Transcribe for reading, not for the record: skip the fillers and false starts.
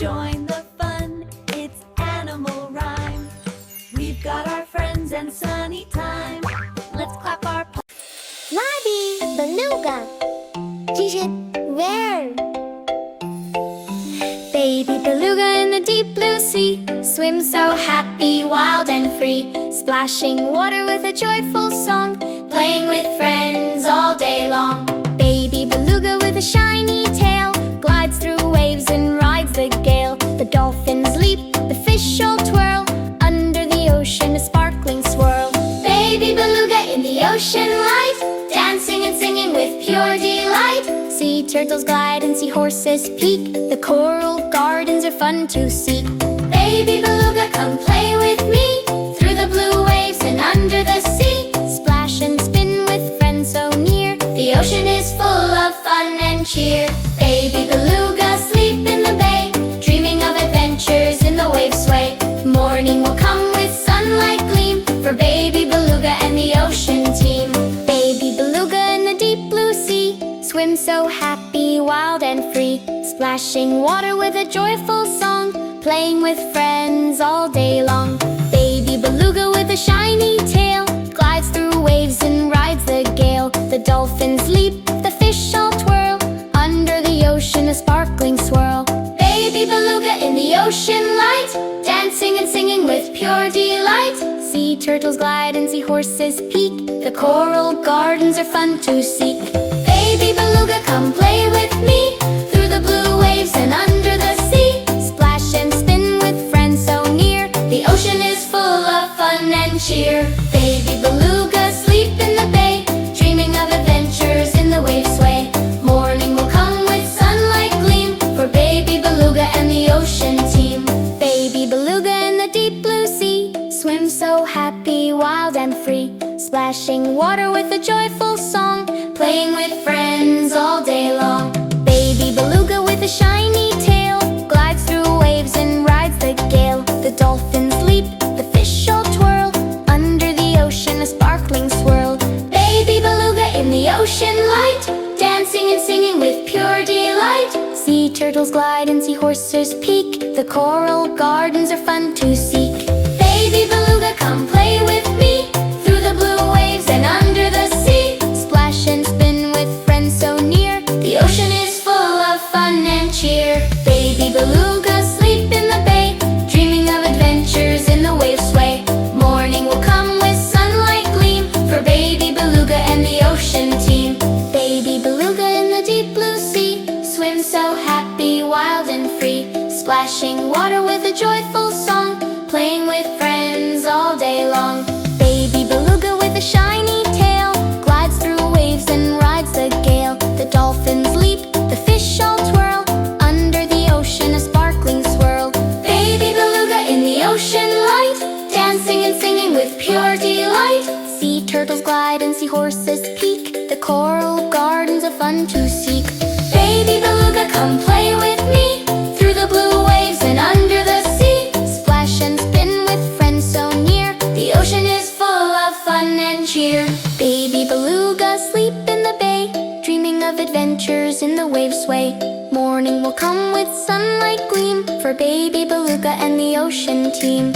join the fun, it's animal rhyme. We've got our friends and sunny time. Let's clap our Baby Beluga. Where? Baby Beluga in the deep blue sea, swims so happy, wild and free, splashing water with a joyful song, playing with friends all day long. Baby Beluga with a shiny tail, glides through waves and rides the gale. The dolphins leap, the fish all twirl, under the ocean a sparkling swirl. Baby Beluga in the ocean light, dancing and singing with pure delight. Sea turtles glide and seahorses peek, the coral gardens are fun to seek. Baby Beluga, come play with me, through the blue waves and under the sea. Splash and spin with friends so near, the ocean is full of fun and cheer. Baby Beluga, sleep in the bay, dreaming of adventures in the wave sway. Morning will come with sunlight gleam, for Baby Beluga and the ocean team. Baby Beluga in the deep blue sea, swim so happy, wild and free, splashing water with a joyful song, playing with friends all day long. Baby Beluga with a shiny tail, glides through waves and rides the gale. The dolphins leap, the fish all twirl, under the ocean a sparkling swirl. Baby Beluga in the ocean light, dancing and singing with pure delight. Sea turtles glide and seahorses peek, the coral gardens are fun to seek. Baby Beluga, come play with me, through the blue waves and under the sea. Splash and spin with friends so near, the ocean is full of fun and cheer. Baby Beluga, sleep in the bay, dreaming of adventures in the wave sway. Morning will come with sunlight gleam, for Baby Beluga and the ocean team. Baby Beluga in the deep blue sea, swims so happy, wild and free, splashing water with a joyful song, playing with friends all day long. Baby Beluga with a shiny tail, glides through waves and rides the gale. The dolphins leap, the fish all twirl, under the ocean a sparkling swirl. Baby Beluga in the ocean light, dancing and singing with pure delight. Sea turtles glide and seahorses peek, the coral gardens are fun to seek. Baby Beluga, come play with me, through the blue waves and under the sea. Splash and spin with friends so near, the ocean is full of fun and cheer. Baby Beluga, sleep in the bay, dreaming of adventures in the wave sway. Morning will come with sunlight gleam, for Baby Beluga and the ocean team. Baby Beluga in the deep blue sea, swims so happy, wild and free, splashing water with a joyful song, playing with friends all day long. Baby Beluga with a shiny tail, glides through waves and rides the gale. The dolphins leap, the fish all twirl, under the ocean a sparkling swirl. Baby Beluga in the ocean light, dancing and singing with pure delight. Sea turtles glide and seahorses peek, the coral gardens are fun to seek. Baby Beluga, come play with me, through the blue waves and under the sea. Splash and spin with friends so near, the ocean is full of fun and cheer. Baby Beluga, sleep in the bay, dreaming of adventures in the wave sway. Morning will come with sunlight gleam, for Baby Beluga and the ocean team.